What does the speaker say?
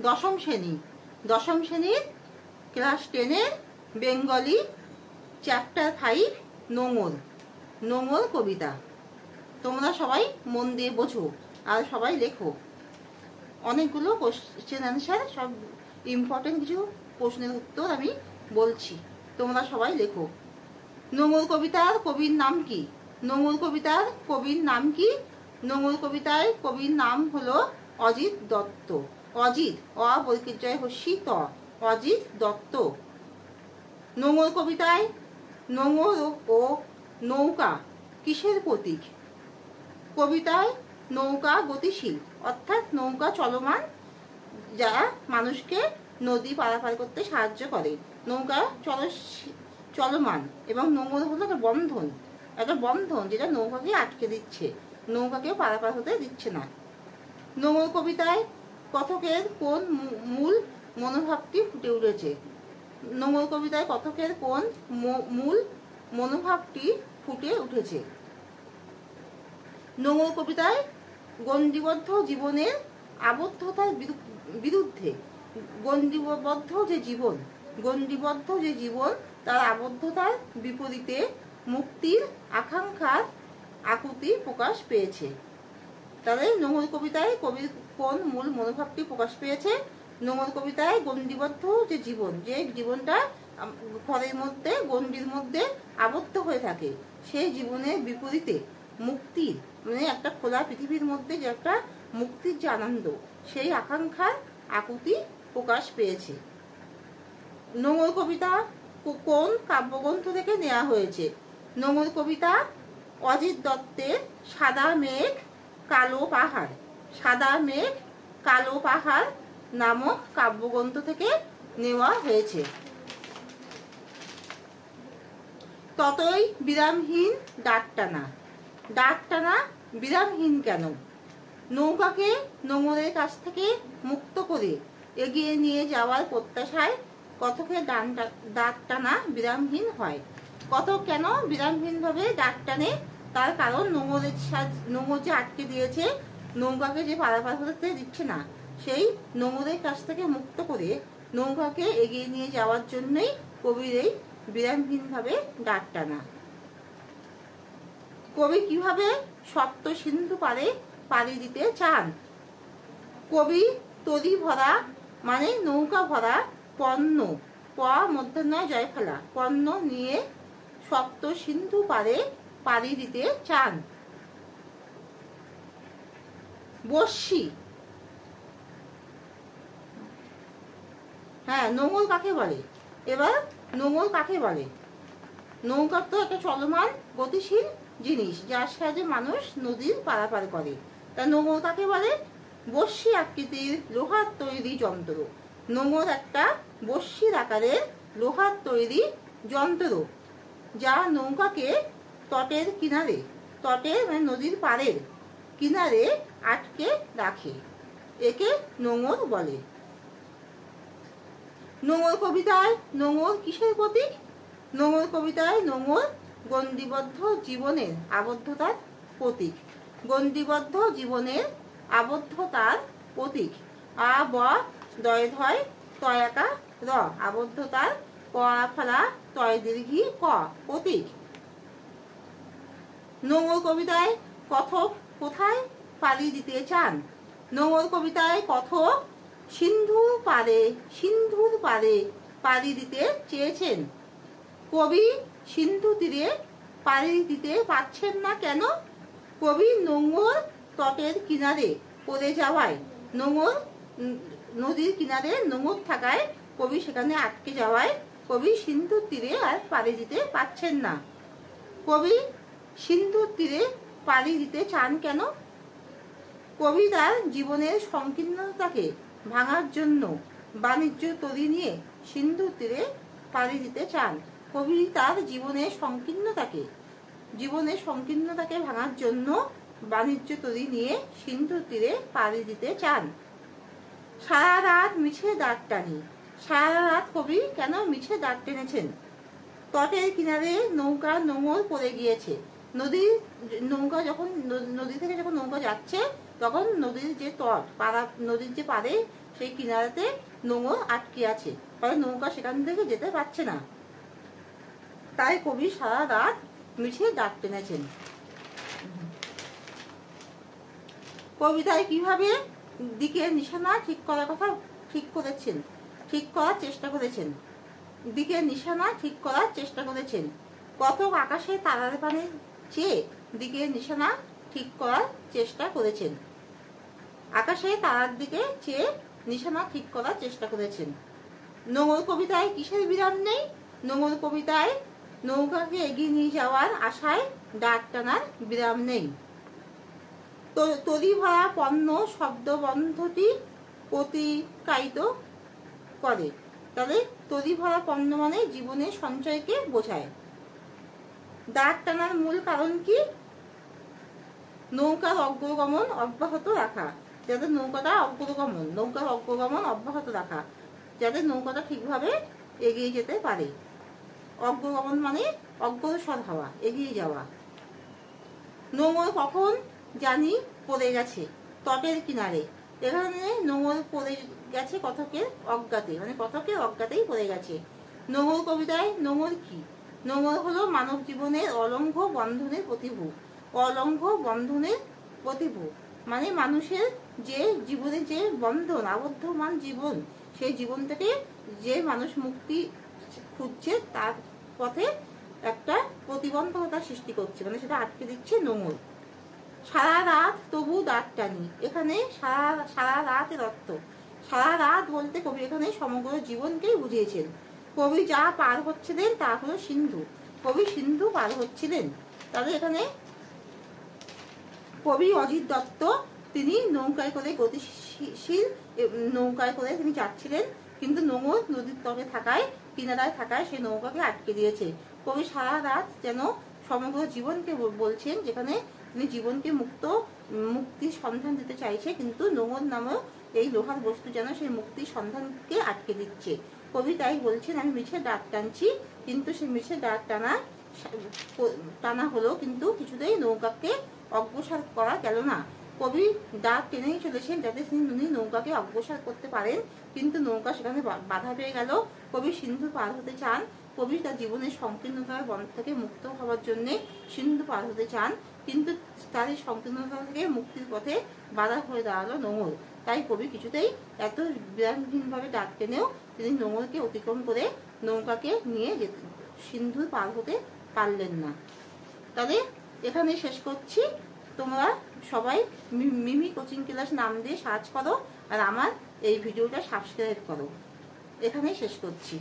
দশম শ্রেণীর class 10-এর Bengali chapter 5 নোঙর কবিতা। তোমরা সবাই মন দিয়ে বোঝো আর সবাই লেখো। অনেকগুলো কোশ্চেন অ্যান্সার, সব ইম্পর্টেন্ট কিছু প্রশ্নের উত্তর আমি বলছি, তোমরা সবাই লেখো। নোঙর কবিতার কবির নাম কি? নোঙর কবিতার কবির নাম কি? নোঙর কবিতায় কবির নাম হলো অজিত দত্ত। অজিত, অবৈকির্যয় হস্যি ত, অজিত দত্ত। নোঙর কবিতায় নোঙর ও নৌকা কিসের প্রতীক? কবিতায় নৌকা গতিশীল, অর্থাৎ নৌকা চলমান, যা মানুষকে নদী পারাপার করতে সাহায্য করে। নৌকা চলমান এবং নোঙর হলো একটা বন্ধন যেটা নৌকাকে আটকে দিচ্ছে, নৌকাকে পারাপার হতে দিচ্ছে না। নোঙর কবিতায় কথকের কোন মূল মনোভাবটি ফুটে উঠেছে? নোঙর কবিতায় কথকের কোন মূল মনোভাবটি ফুটে উঠেছে? নোঙর কবিতায় গণ্ডিবদ্ধ জীবনের আবদ্ধতার বিরুদ্ধে, গণ্ডিবদ্ধ যে জীবন তার আবদ্ধতার বিপরীতে মুক্তির আকাঙ্ক্ষার আকুতি প্রকাশ পেয়েছে। তাহলে নোঙর কবিতায় কবির কোন মূল মনোভাবটি প্রকাশ পেয়েছে? নোঙর কবিতায় গণ্ডিবদ্ধ যে জীবনটা ঘরের মধ্যে, গণ্ডির মধ্যে আবদ্ধ হয়ে থাকে, সেই জীবনের বিপরীতে মুক্তির, মানে একটা খোলা পৃথিবীর মধ্যে যে একটা মুক্তির যে আনন্দ, সেই আকাঙ্ক্ষার আকুতি প্রকাশ পেয়েছে। নোঙর কবিতা কোন কাব্যগ্রন্থ থেকে নেওয়া হয়েছে? নোঙর কবিতা অজিত দত্তের সাদা মেঘ কালো পাহাড় নামক কাব্যগ্রন্থ থেকে নেওয়া হয়েছে। ততই বিরামহীন ডাক টানা বিরামহীন কেন? নৌকাকে নোঙরের কাছ থেকে মুক্ত করে এগিয়ে নিয়ে যাওয়ার প্রত্যাশায় কথকের ডাক টানা বিরামহীন হয়। কথক কেন বিরামহীন ভাবে ডাক টানে? তার কারণ নোঙর যে আটকে দিয়েছে, নৌকাকে যে পারাপার হতে দিচ্ছে না, সেই নোঙরের কাছ থেকে মুক্ত করে নৌকাকে এগিয়ে নিয়ে যাওয়ার জন্যই কবির এই বিরামহীন ভাবে ডাক টানা। কবি কিভাবে সপ্ত সিন্ধু পাড়ি দিতে চান? কবি তরি ভরা, মানে নৌকা ভরা পণ্য, মূর্ধন্য জয় ফেলা, পণ্য নিয়ে সপ্ত সিন্ধু পাড়ি দিতে চান। বর্ষি, হ্যাঁ, নোঙর কাকে বলে? এবার নোঙর কাকে বলে? নৌকা তো একটা চলমান গতিশীল জিনিস, যার সাহায্যে মানুষ নদীর পারাপার করে। তা নোঙর কাকে বলে? বর্ষি আকৃতির লোহার তৈরি যন্ত্র। নোঙর একটা বর্ষির আকারের লোহার তৈরি যন্ত্র, যা নৌকাকে তটের মানে নদীর পাড়ের কিনারে আটকে রাখে, একে নোঙর বলে। নোঙর কবিতায় নোঙর কিসের প্রতীক? নোঙর কবিতায় নোঙর গণ্ডিবদ্ধ জীবনের আবদ্ধতার প্রতীক। গণ্ডিবদ্ধ জীবনের আবদ্ধতার প্রতীক। আ ব দয় ধয় তয়াকা র, আবদ্ধতার ক ফলা তয় দীর্ঘি ক, প্রতীক। নোঙর কবিতায় কথক কোথায় পাড়ি দিতে চান? নোঙর কবিতায় কথক সিন্ধুর পাড়ে পাড়ি দিতে চেয়েছেন। কবি সিন্ধু তীরে পাড়ি দিতে পারছেন না কেন? কবি নোঙর তটের কিনারে পড়ে যাওয়ায়, নদীর কিনারে নোঙর থাকায়, কবি সেখানে আটকে যাওয়ায় কবি সিন্ধুর তীরে আর পাড়ি দিতে পারছেন না। কবি সিন্ধুর তীরে পাড়ি দিতে চান কেন? কবি তার জীবনের সংকীর্ণতাকে ভাঙার জন্য বাণিজ্য তরি নিয়ে সিন্ধুর তীরে পাড়ি দিতে চান। কবি তার জীবনের সংকীর্ণতাকে ভাঙার জন্য বাণিজ্য তরি নিয়ে সিন্ধুর তীরে পাড়ি দিতে চান। সারা রাত মিছে দাঁড় টানি। সারা রাত কবি কেন মিছে দাঁড় টেনেছেন? তটের কিনারে নৌকা নোঙর পড়ে গিয়েছে। নদী থেকে যখন নৌকা যাচ্ছে, তখন নদীর যে তট পাড়া, নদীর যে পাড়ে সেই কিনারাতে নোঙর আটকে আছে, ফলে নৌকা সেখান থেকে যেতে পারছে না। তাই কবি সারা রাত মিছে ডাক টেনেছেন। কবিতায় কিভাবে দিকের নিশানা ঠিক করার চেষ্টা করেছেন। দিকের নিশানা ঠিক করার চেষ্টা করেছেন। কতক আকাশে তারার পানে চেয়ে দিকের নিশানা ঠিক করার চেষ্টা করেছেন। আকাশে তারার দিকে চেয়ে নিশানা ঠিক করার চেষ্টা করেছেন। নোঙর কবিতায় কিসের বিরাম নেই? নোঙর কবিতায় নৌকাকে এগিয়ে নিয়ে যাওয়ার আশায় ডাক টানার বিরাম নেই। তরি ভরা পণ্য শব্দবন্ধটি অতিকায়িত করে। তাহলে তরি ভরা পণ্য মানে জীবনের সঞ্চয়কে বোঝায়। ডাক টানার মূল কারণ কি? নৌকার অগ্রগমন অব্যাহত রাখা, যাতে নৌকার অগ্রগমন অব্যাহত রাখা, যাতে নৌকাটা ঠিকভাবে এগিয়ে যেতে পারে। অগ্রগমন মানে অগ্রসর হওয়া, এগিয়ে যাওয়া। নোঙর কখন জানি পড়ে গেছে তটের কিনারে। এখানে নোঙর পড়ে গেছে কথকের অজ্ঞাতে, মানে কথকের অজ্ঞাতেই পড়ে গেছে। নোঙর কবিতায় নোঙর কি? নোঙর হলো মানব জীবনের অলঙ্ঘ বন্ধনের প্রতিভূ। অলঙ্ঘ বন্ধনের প্রতিভূ মানে মানুষের যে জীবনে যে বন্ধন, আবদ্ধমান জীবন, সেই জীবন থেকে যে মানুষ মুক্তি খুঁজছে তার পথে একটা প্রতিবন্ধকতা সৃষ্টি করছে, মানে সেটা আটকে দিচ্ছে নোঙর। সারা রাত তবু দাঁত টানি। এখানে সারা রাতের অর্থ, সারা রাত বলতে কবি এখানে সমগ্র জীবনকেই বুঝিয়েছেন। কবি যা পার হচ্ছিলেন তা হলো সিন্ধু। কবি সিন্ধু পার হচ্ছিলেন। তাহলে এখানে কবি অজিত দত্ত তিনি নৌকায় করে গতিশীল নৌকায় করে তিনি যাচ্ছিলেন, কিন্তু নোঙর নদীর তটে থাকায়, কিনারায় থাকায় সেই নৌকাকে আটকে দিয়েছে। কবি সারা রাত যেন সমগ্র জীবনকে বলছেন, যেখানে তিনি জীবনকে মুক্তির সন্ধান দিতে চাইছে, কিন্তু নোঙর নামেও এই লোহার বস্তু যেন সেই মুক্তির সন্ধানকে আটকে দিচ্ছে। কবি তাই বলছেন, আমি মিছে ডাক টানছি, কিন্তু সেই মিছে ডাক টানা হলো, কিন্তু কিছুতেই নৌকাকে অগ্রসর করা গেল না। কবি ডাক টেনেই চলেছেন যাতে তিনি নৌকাকে অগ্রসর করতে পারেন, কিন্তু নৌকা সেখানে বাধা পেয়ে গেল। কবি সিন্ধু পার হতে চান। কবি তার জীবনের সংকীর্ণতার বন্ধ থেকে মুক্ত হওয়ার জন্য সিন্ধু পার হতে চান, কিন্তু তার এই সংকীর্ণতা থেকে মুক্তির পথে বাধা হয়ে দাঁড়ালো নোঙর। তাই কবি কিছুতেই এত বিরামহীনভাবে ডাক টেনেও তিনি নোঙরকে অতিক্রম করে নৌকাকে নিয়ে সিন্ধু পার হতে পারলেন না। তবে এখানে শেষ করছি। তোমরা সবাই মিমি কোচিং ক্লাস নাম দিয়ে সার্চ করো আর আমার এই ভিডিওটা সাবস্ক্রাইব করো। এখানেই শেষ করছি।